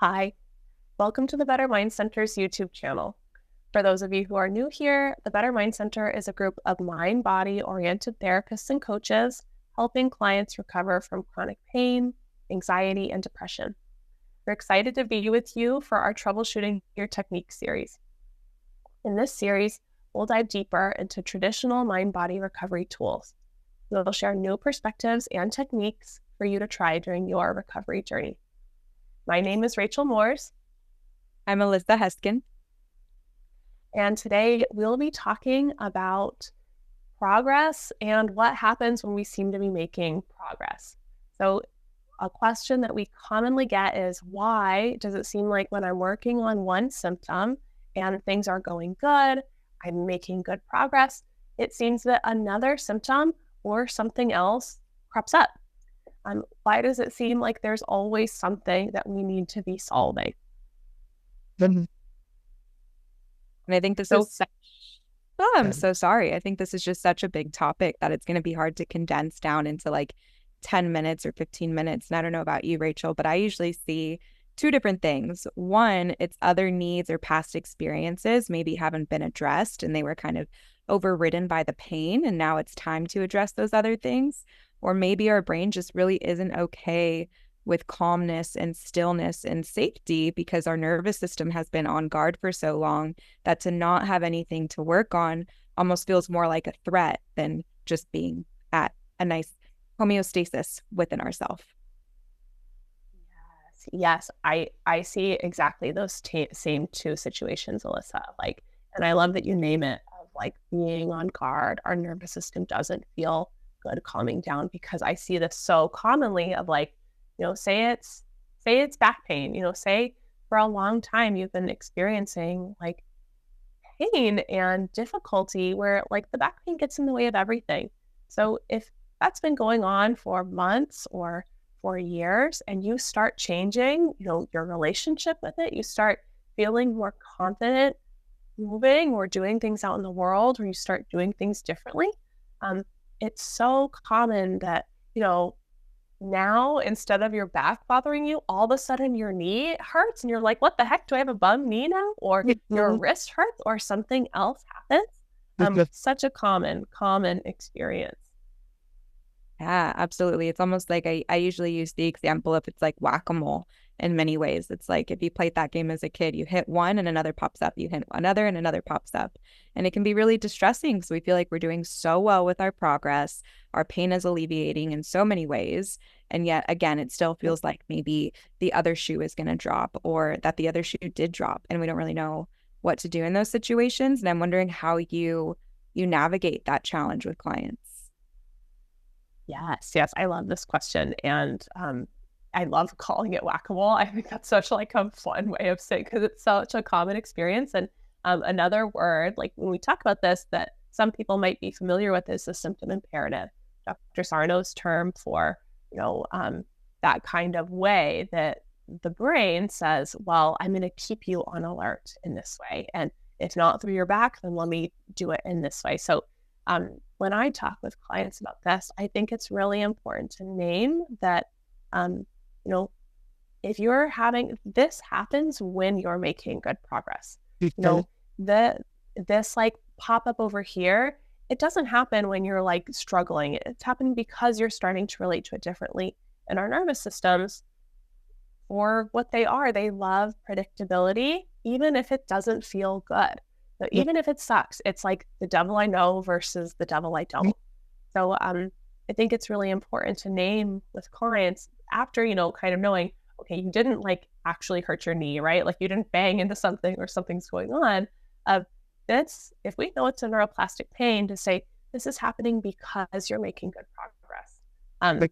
Hi, welcome to the Better Mind Center's YouTube channel. For those of you who are new here, the Better Mind Center is a group of mind-body oriented therapists and coaches helping clients recover from chronic pain, anxiety, and depression. We're excited to be with you for our Troubleshooting Your Technique series. In this series, we'll dive deeper into traditional mind-body recovery tools. We'll share new perspectives and techniques for you to try during your recovery journey. My name is Rachel Mooers. I'm Alyssa Heskin. And today we'll be talking about progress and what happens when we seem to be making progress. So a question that we commonly get is, why does it seem like when I'm working on one symptom and things are going good, I'm making good progress, it seems that another symptom or something else crops up? Why does it seem like there's always something that we need to be solving? And I think this is I'm so sorry. I think this is just such a big topic that it's going to be hard to condense down into like 10 minutes or 15 minutes. And I don't know about you, Rachel, but I usually see two different things. One, it's other needs or past experiences maybe haven't been addressed and they were kind of overridden by the pain. And now it's time to address those other things. Or maybe our brain just really isn't okay with calmness and stillness and safety because our nervous system has been on guard for so long that to not have anything to work on almost feels more like a threat than just being at a nice homeostasis within ourselves. Yes, I see exactly those same two situations, Alyssa. And I love that you name it, of like being on guard. Our nervous system doesn't feel good calming down, because I see this so commonly of like, say it's back pain, say for a long time you've been experiencing like pain and difficulty where like the back pain gets in the way of everything. So if that's been going on for months or for years and you start changing, your relationship with it, you start feeling more confident moving or doing things out in the world, or you start doing things differently, it's so common that, now instead of your back bothering you, all of a sudden your knee hurts and you're like, what the heck? Do I have a bum knee now? Or your wrist hurts or something else happens. Such a common experience. Yeah, absolutely. It's almost like I usually use the example of it's like whack-a-mole in many ways. It's like if you played that game as a kid, you hit one and another pops up, you hit another and another pops up. And it can be really distressing because we feel like we're doing so well with our progress. Our pain is alleviating in so many ways. And yet, again, it still feels like maybe the other shoe is going to drop, or that the other shoe did drop, and we don't really know what to do in those situations. And I'm wondering how you navigate that challenge with clients. Yes, I love this question. And I love calling it whack-a-mole. I think that's such like a fun way of saying, because it's such a common experience. And another word, like when we talk about this, that some people might be familiar with, is the symptom imperative. Dr. Sarno's term for, that kind of way that the brain says, well, I'm going to keep you on alert in this way. And if not through your back, then let me do it in this way. So when I talk with clients about this, I think it's really important to name that, if you're having, this happens when you're making good progress. This like pop up over here, it doesn't happen when you're like struggling. It's happening because you're starting to relate to it differently. And our nervous systems, for what they are, they love predictability, even if it doesn't feel good. So even if it sucks, it's like the devil I know versus the devil I don't. So I think it's really important to name with clients after, kind of knowing, okay, you didn't like actually hurt your knee, right? Like you didn't bang into something or something's going on. That's, if we know it's a neuroplastic pain, to say, this is happening because you're making good progress.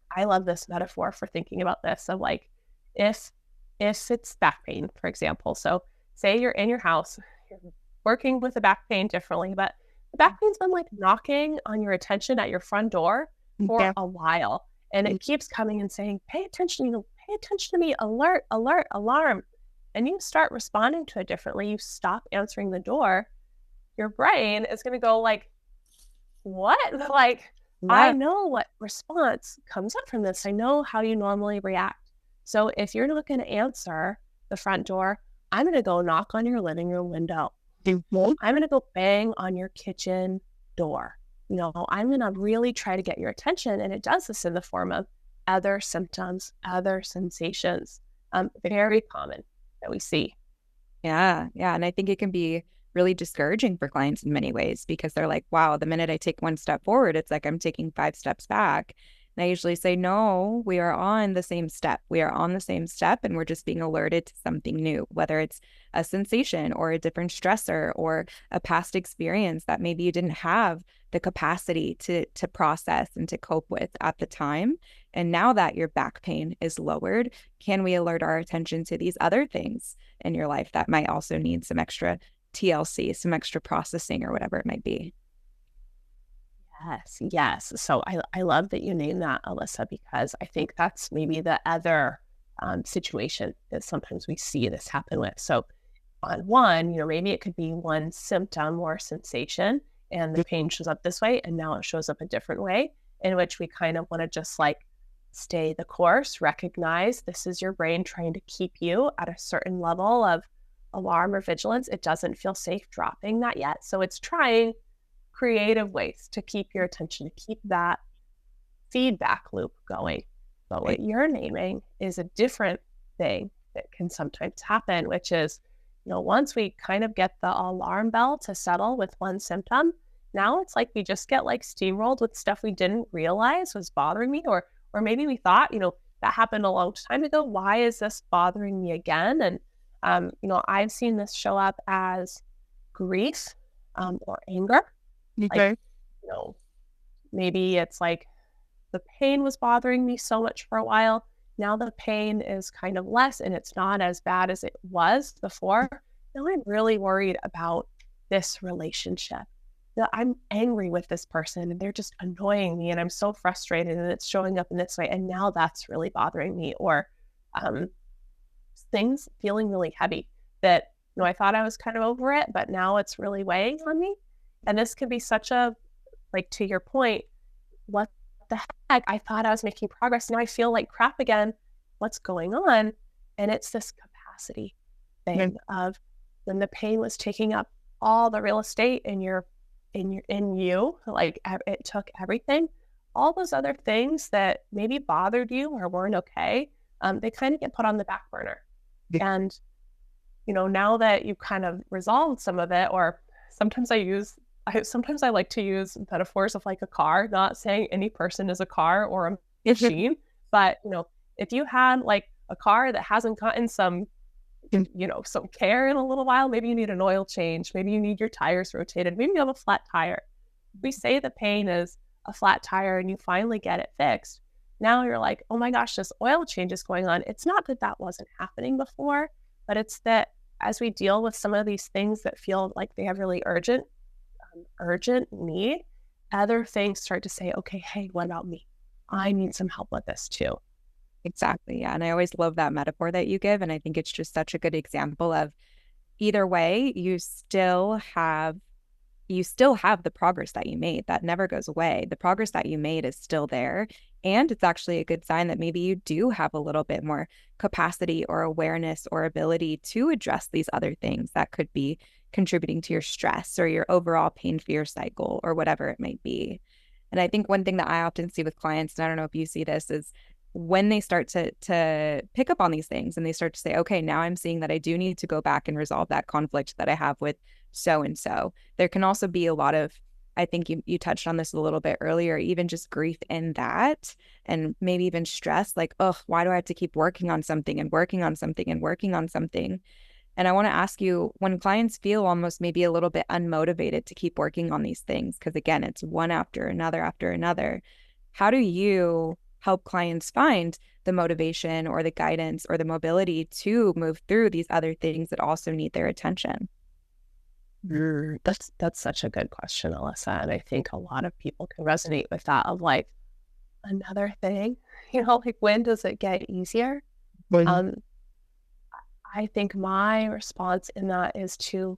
I love this metaphor for thinking about this of like, if it's back pain, for example. So say you're in your house, working with the back pain differently, but the back pain's been like knocking on your attention at your front door for a while, and it keeps coming and saying, pay attention to me, alert, alarm. And you start responding to it differently. You stop answering the door. Your brain is going to go like, what? Like, I know what response comes up from this. I know how you normally react. So if you're not going to answer the front door, I'm going to go knock on your living room window. I'm going to go bang on your kitchen door. I'm going to really try to get your attention. And it does this in the form of other symptoms, other sensations, very common that we see. Yeah. Yeah. And I think it can be really discouraging for clients in many ways because they're like, wow, the minute I take one step forward, it's like I'm taking 5 steps back. And I usually say, no, we are on the same step. We are on the same step and we're just being alerted to something new, whether it's a sensation or a different stressor or a past experience that maybe you didn't have the capacity to process and to cope with at the time. And now that your back pain is lowered, can we alert our attention to these other things in your life that might also need some extra TLC, some extra processing or whatever it might be? Yes, yes. So I love that you named that, Alyssa, because I think that's maybe the other situation that sometimes we see this happen with. So on one, maybe it could be one symptom or sensation and the pain shows up this way and now it shows up a different way, in which we kind of want to just like stay the course, recognize this is your brain trying to keep you at a certain level of alarm or vigilance. It doesn't feel safe dropping that yet. So it's trying creative ways to keep your attention, to keep that feedback loop going. But what you're naming is a different thing that can sometimes happen, which is, once we kind of get the alarm bell to settle with one symptom, now it's like we just get like steamrolled with stuff we didn't realize was bothering me, or maybe we thought, that happened a long time ago. Why is this bothering me again? And I've seen this show up as grief or anger. Okay. Like, maybe it's like the pain was bothering me so much for a while. Now the pain is kind of less and it's not as bad as it was before. Now I'm really worried about this relationship. That I'm angry with this person and they're just annoying me and I'm so frustrated and it's showing up in this way. And now that's really bothering me. Or things feeling really heavy that, I thought I was kind of over it, but now it's really weighing on me. And this could be such a, like, to your point, what the heck? I thought I was making progress. Now I feel like crap again. What's going on? And it's this capacity thing of when the pain was taking up all the real estate in you, like it took everything. All those other things that maybe bothered you or weren't okay, they kind of get put on the back burner. And, now that you've kind of resolved some of it, or sometimes I like to use metaphors of like a car, not saying any person is a car or a machine, but, if you had like a car that hasn't gotten some care in a little while, maybe you need an oil change, maybe you need your tires rotated, maybe you have a flat tire. We say the pain is a flat tire and you finally get it fixed. Now you're like, oh my gosh, this oil change is going on. It's not that that wasn't happening before, but it's that as we deal with some of these things that feel like they have really urgent need, other things start to say, okay, hey, what about me? I need some help with this too. Exactly. Yeah. And I always love that metaphor that you give. And I think it's just such a good example of either way, you still have the progress that you made. That never goes away. The progress that you made is still there. And it's actually a good sign that maybe you do have a little bit more capacity or awareness or ability to address these other things that could be contributing to your stress or your overall pain fear cycle or whatever it might be. And I think one thing that I often see with clients, and I don't know if you see this, is when they start to pick up on these things and they start to say, okay, now I'm seeing that I do need to go back and resolve that conflict that I have with so-and-so. There can also be a lot of, I think you touched on this a little bit earlier, even just grief in that, and maybe even stress, like, oh, why do I have to keep working on something and working on something and working on something? And I want to ask you, when clients feel almost maybe a little bit unmotivated to keep working on these things, because again, it's one after another, how do you help clients find the motivation or the guidance or the mobility to move through these other things that also need their attention? That's such a good question, Alyssa. And I think a lot of people can resonate with that of like, another thing, like when does it get easier? I think my response in that is to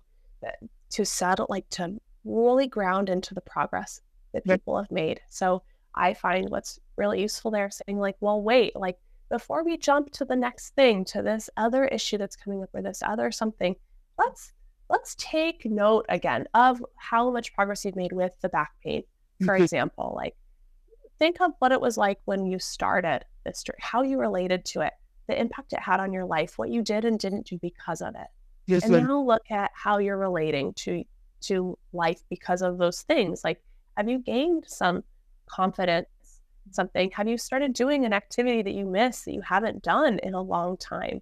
settle, like to really ground into the progress that people have made. So I find what's really useful there saying like, well, wait, like before we jump to the next thing, to this other issue that's coming up or this other something, let's take note again of how much progress you've made with the back pain. For example, like think of what it was like when you started this, how you related to it, the impact it had on your life, what you did and didn't do because of it. Yes, and now look at how you're relating to life because of those things. Like, have you gained some confidence, something? Have you started doing an activity that you miss, that you haven't done in a long time?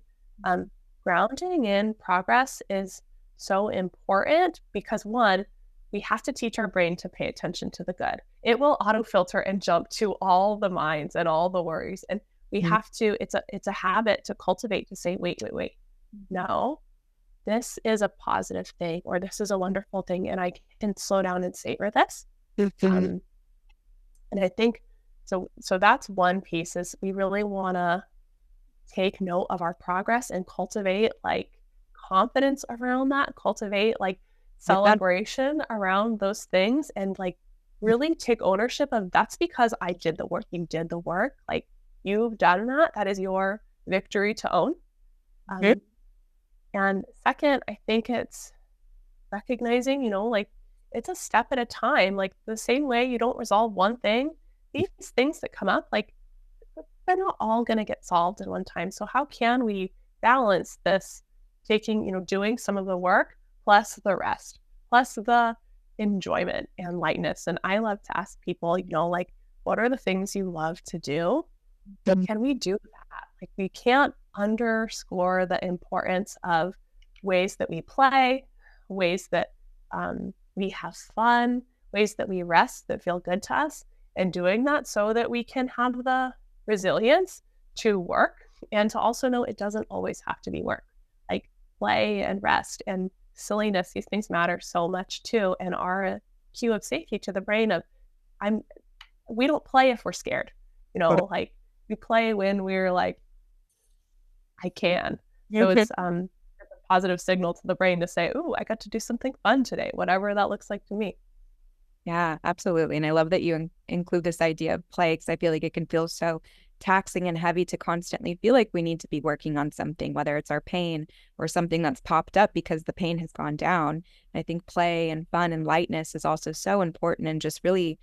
Grounding in progress is so important because, one, we have to teach our brain to pay attention to the good. It will auto-filter and jump to all the minds and all the worries. And we have to, it's a habit to cultivate, to say, wait. No, this is a positive thing, or this is a wonderful thing, and I can slow down and savor this. And I think, so that's one piece, is we really want to take note of our progress and cultivate like confidence around that, cultivate like celebration around those things, and like really take ownership of, that's because I did the work. You did the work. Like, you've done that. That is your victory to own. And second, I think it's recognizing, like it's a step at a time. Like the same way you don't resolve one thing, these things that come up, like they're not all going to get solved in one time. So how can we balance this, taking, doing some of the work plus the rest, plus the enjoyment and lightness? And I love to ask people, like, what are the things you love to do? Can we do that? Like, we can't underscore the importance of ways that we play, ways that we have fun, ways that we rest that feel good to us, and doing that so that we can have the resilience to work and to also know it doesn't always have to be work. Like, play and rest and silliness, these things matter so much too, and are a cue of safety to the brain of, we don't play if we're scared, like we play when we're like, I can. So it's a positive signal to the brain to say, ooh, I got to do something fun today, whatever that looks like to me. Yeah, absolutely. And I love that you include this idea of play, because I feel like it can feel so taxing and heavy to constantly feel like we need to be working on something, whether it's our pain or something that's popped up because the pain has gone down. And I think play and fun and lightness is also so important. And just really,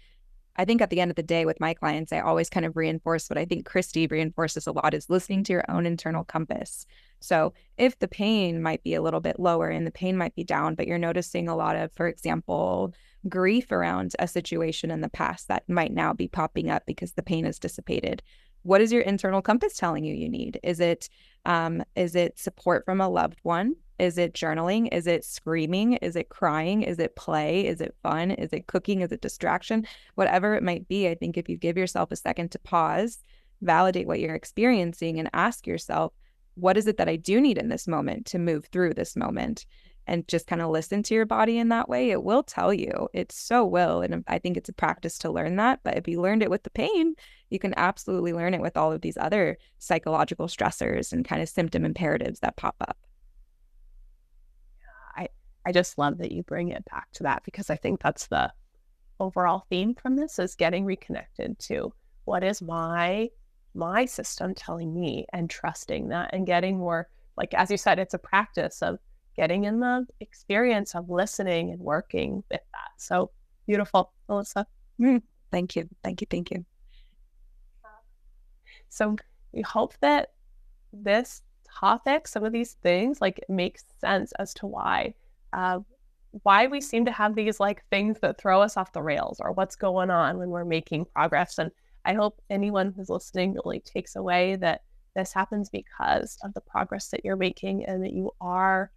I think at the end of the day with my clients, I always kind of reinforce what I think Christy reinforces a lot, is listening to your own internal compass. So if the pain might be a little bit lower and the pain might be down, but you're noticing a lot of, for example, grief around a situation in the past that might now be popping up because the pain is dissipated, what is your internal compass telling you need? Is it support from a loved one? Is it journaling? Is it screaming? Is it crying? Is it play? Is it fun? Is it cooking? Is it distraction? Whatever it might be, I think if you give yourself a second to pause, validate what you're experiencing, and ask yourself, what is it that I do need in this moment to move through this moment? And just kind of listen to your body in that way, it will tell you. It so will. And I think it's a practice to learn that. But if you learned it with the pain, you can absolutely learn it with all of these other psychological stressors and kind of symptom imperatives that pop up. I just love that you bring it back to that, because I think that's the overall theme from this, is getting reconnected to what is my system telling me, and trusting that, and getting more, like, as you said, it's a practice of getting in the experience of listening and working with that. So beautiful, Alyssa. Thank you. So we hope that this topic, some of these things, like, makes sense as to why we seem to have these like things that throw us off the rails, or what's going on when we're making progress. And I hope anyone who's listening really takes away that this happens because of the progress that you're making, and that you are,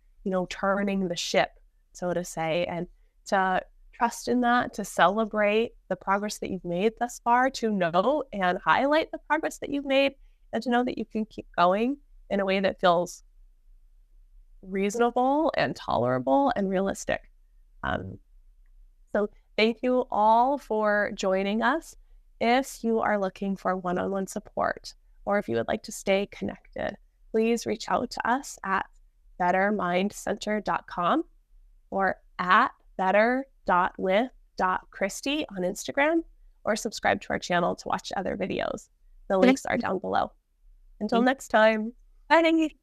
turning the ship, so to say, and to trust in that, to celebrate the progress that you've made thus far, to know and highlight the progress that you've made, and to know that you can keep going in a way that feels reasonable and tolerable and realistic. So thank you all for joining us. If you are looking for one-on-one support, or if you would like to stay connected, please reach out to us at bettermindcenter.com or at better.with.christy on Instagram, or subscribe to our channel to watch other videos. The links are down below. Until next time. Bye.